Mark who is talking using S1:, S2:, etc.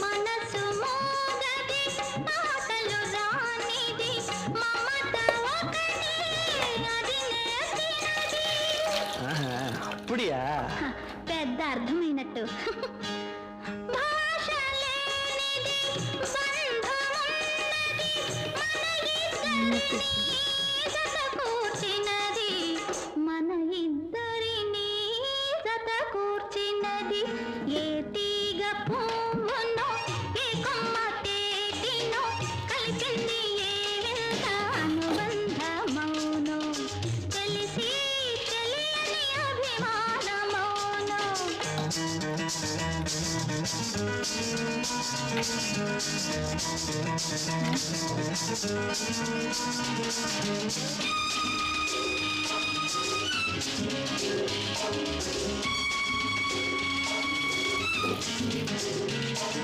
S1: మనసు మోగది ఆటలు రానిది మమత ఒకటే అది నేర్చినది.
S2: అప్పుడియా
S1: పెద్ద అర్థమైనట్టు. భాష లేనిది బంధమున్నది మన ఇద్దరిని జత కూర్చినది. ఏ తీగ పువ్వునో ఏ కొమ్మ తేటినో కలిసింది ఏ వింత అనుబంధమౌనో తెలిసి తెలియని అభిమానమౌనో.